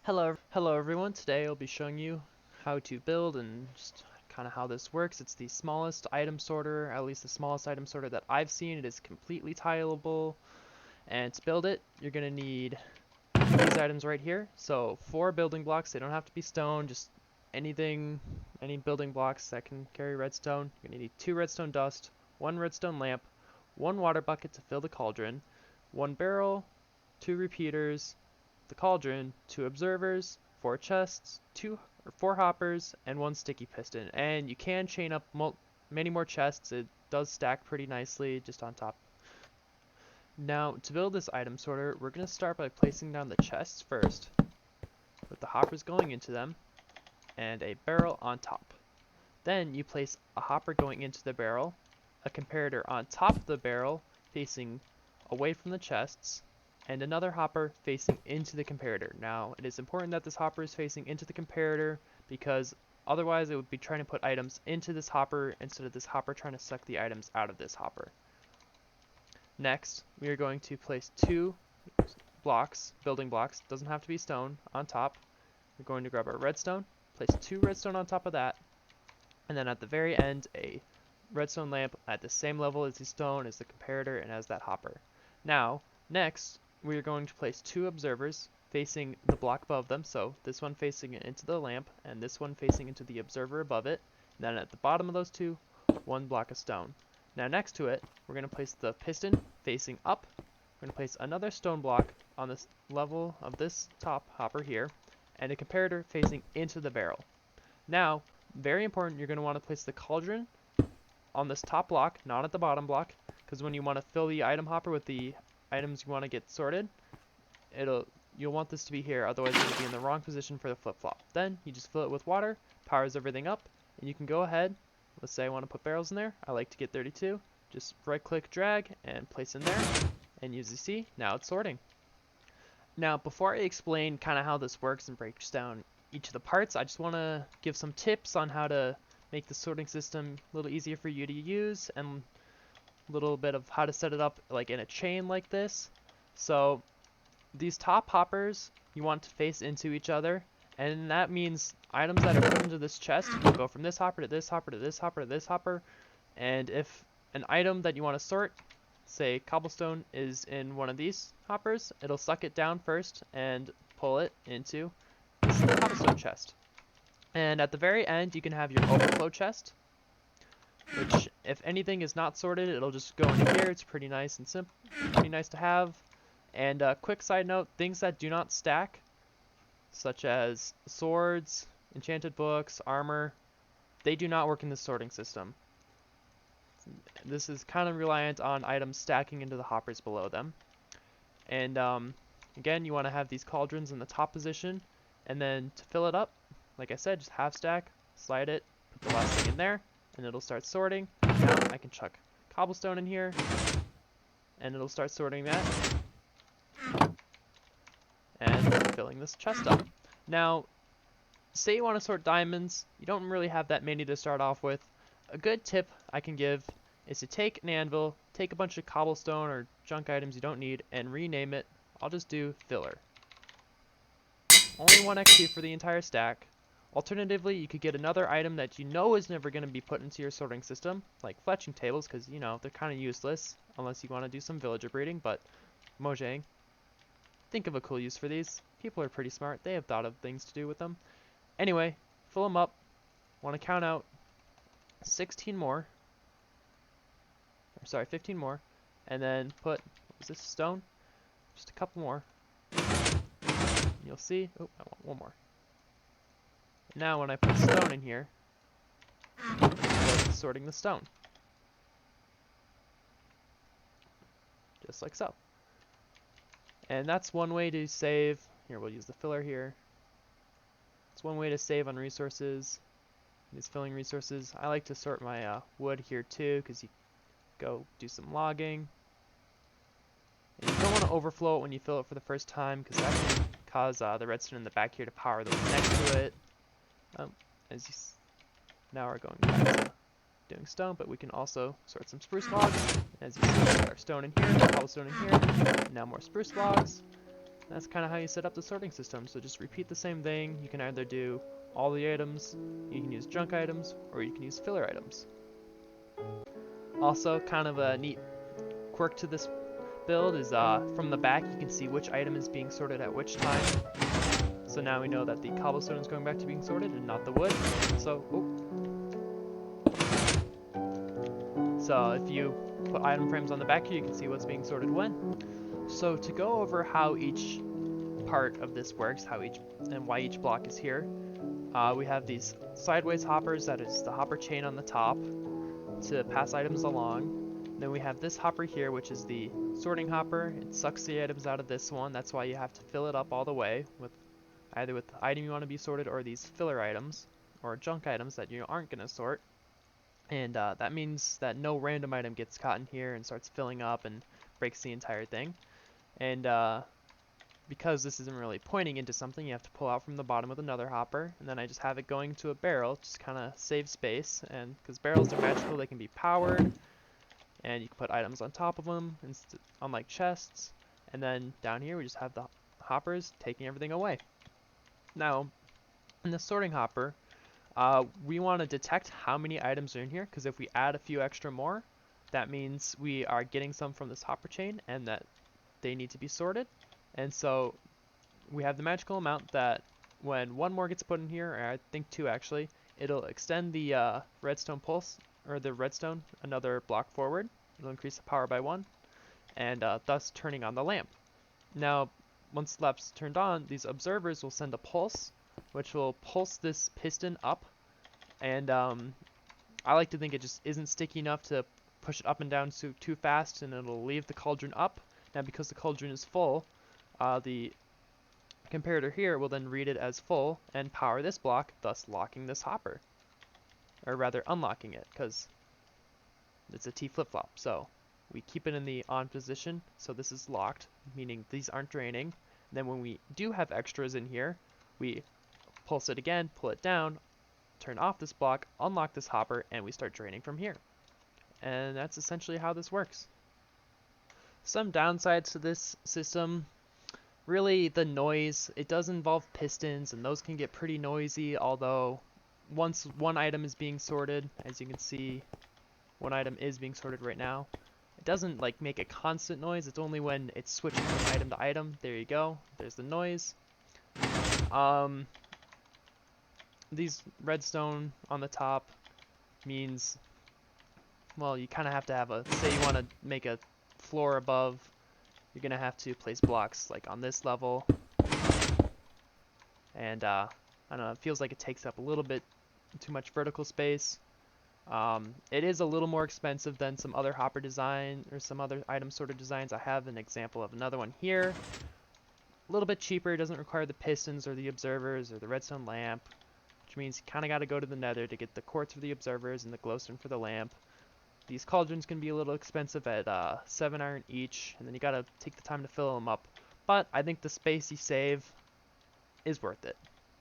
Hello everyone. Today I'll be showing you how to build and just kind of how this works. It's the smallest item sorter, at least the smallest item sorter that I've seen. It is completely tileable, and to build it, you're going to need these items right here. So 4 building blocks. They don't have to be stone, just anything, any building blocks that can carry redstone. You're going to need 2 redstone dust, 1 redstone lamp, 1 water bucket to fill the cauldron, 1 barrel, 2 repeaters, the cauldron, 2 observers, 4 chests, 4 hoppers, and 1 sticky piston. And you can chain up many more chests. It does stack pretty nicely just on top. Now, to build this item sorter, we're going to start by placing down the chests first, with the hoppers going into them, and a barrel on top. Then you place a hopper going into the barrel, a comparator on top of the barrel facing away from the chests, and another hopper facing into the comparator. Now, it is important that this hopper is facing into the comparator because otherwise it would be trying to put items into this hopper instead of this hopper trying to suck the items out of this hopper. Next, we are going to place 2 blocks, building blocks, doesn't have to be stone, on top. We're going to grab our redstone, place 2 redstone on top of that, and then at the very end, a redstone lamp at the same level as the stone, as the comparator, and as that hopper. Now, next, we are going to place 2 observers facing the block above them, so this one facing into the lamp, and this one facing into the observer above it. And then at the bottom of those 2, 1 block of stone. Now next to it, we're going to place the piston facing up. We're going to place another stone block on this level of this top hopper here, and a comparator facing into the barrel. Now, very important, you're going to want to place the cauldron on this top block, not at the bottom block, because when you want to fill the item hopper with the items you want to get sorted, you'll want this to be here, otherwise it'll be in the wrong position for the flip-flop. Then you just fill it with water, powers everything up, and you can go ahead. Let's say I want to put barrels in there. I like to get 32. Just right-click, drag, and place in there, and as you see, now it's sorting. Now, before I explain kind of how this works and breaks down each of the parts, I just want to give some tips on how to make the sorting system a little easier for you to use, and a little bit of how to set it up like in a chain like this. So these top hoppers you want to face into each other, and that means items that are put into this chest will go from this hopper to this hopper to this hopper to this hopper. And if an item that you want to sort, say cobblestone, is in one of these hoppers, it'll suck it down first and pull it into this cobblestone chest. And at the very end, you can have your overflow chest, which if anything is not sorted, it'll just go into here. It's pretty nice and simple, pretty nice to have. And quick side note, things that do not stack, such as swords, enchanted books, armor, they do not work in this sorting system. This is kind of reliant on items stacking into the hoppers below them. And again, you want to have these cauldrons in the top position, and then to fill it up, like I said, just half stack, slide it, put the last thing in there, and it'll start sorting. Now I can chuck cobblestone in here, and it'll start sorting that, and filling this chest up. Now, say you want to sort diamonds, you don't really have that many to start off with. A good tip I can give is to take an anvil, take a bunch of cobblestone or junk items you don't need, and rename it. I'll just do filler. Only 1 XP for the entire stack. Alternatively, you could get another item that you know is never going to be put into your sorting system, like fletching tables, because, you know, they're kind of useless, unless you want to do some villager breeding, but Mojang. Think of a cool use for these. People are pretty smart. They have thought of things to do with them. Anyway, fill them up. Want to count out 16 more. Or sorry, 15 more. And then put, what was this, stone? Just a couple more. You'll see. Oh, I want 1 more. Now when I put stone in here, it's sorting the stone. Just like so. And that's one way to save. Here, we'll use the filler here. It's one way to save on resources, these filling resources. I like to sort my wood here too, because you go do some logging. And you don't want to overflow it when you fill it for the first time, because that can cause the redstone in the back here to power the one next to it. Now we're going back to doing stone, but we can also sort some spruce logs. As you see, we got our stone in here, cobblestone in here, now more spruce logs. that's kind of how you set up the sorting system. So just repeat the same thing. You can either do all the items, you can use junk items, or you can use filler items. Also, kind of a neat quirk to this build is from the back you can see which item is being sorted at which time. So now we know that the cobblestone is going back to being sorted and not the wood. So, so if you put item frames on the back here, you can see what's being sorted when. So to go over how each part of this works, and why each block is here, we have these sideways hoppers, that is the hopper chain on the top to pass items along. Then we have this hopper here, which is the sorting hopper. It sucks the items out of this one. That's why you have to fill it up all the way with either with the item you want to be sorted or these filler items or junk items that you aren't going to sort. And that means that no random item gets caught in here and starts filling up and breaks the entire thing. And because this isn't really pointing into something, you have to pull out from the bottom with another hopper, and then I just have it going to a barrel, just kind of save space. And because barrels are magical, they can be powered, and you can put items on top of them, unlike chests. And then down here we just have the hoppers taking everything away. Now, in the sorting hopper, we want to detect how many items are in here, because if we add a few extra more, that means we are getting some from this hopper chain and that they need to be sorted. And so we have the magical amount that when one more gets put in here, or I think two actually, it'll extend the redstone pulse, or the redstone, another block forward. It'll increase the power by 1, and thus turning on the lamp. Now, once the lamp's turned on, these observers will send a pulse, which will pulse this piston up, and I like to think it just isn't sticky enough to push it up and down too fast, and it'll leave the cauldron up. Now, because the cauldron is full, the comparator here will then read it as full and power this block, thus locking this hopper. Or rather, unlocking it, because it's a T flip-flop. So we keep it in the on position, so this is locked, meaning these aren't draining. Then when we do have extras in here, we pulse it again, pull it down, turn off this block, unlock this hopper, and we start draining from here. And that's essentially how this works. Some downsides to this system, really the noise. It does involve pistons, and those can get pretty noisy, although once one item is being sorted, as you can see, one item is being sorted right now, it doesn't like make a constant noise. It's only when it's switching from item to item. There you go, there's the noise. These redstone on the top means, well, you kind of have to have say you want to make a floor above, you're gonna have to place blocks like on this level, and I don't know, it feels like it takes up a little bit too much vertical space. It is a little more expensive than some other hopper design or some other item sorter designs. I have an example of another one here, a little bit cheaper. It doesn't require the pistons or the observers or the redstone lamp, which means you kind of got to go to the nether to get the quartz for the observers and the glowstone for the lamp. These cauldrons can be a little expensive at 7 iron each, and then you gotta take the time to fill them up. But I think the space you save is worth it.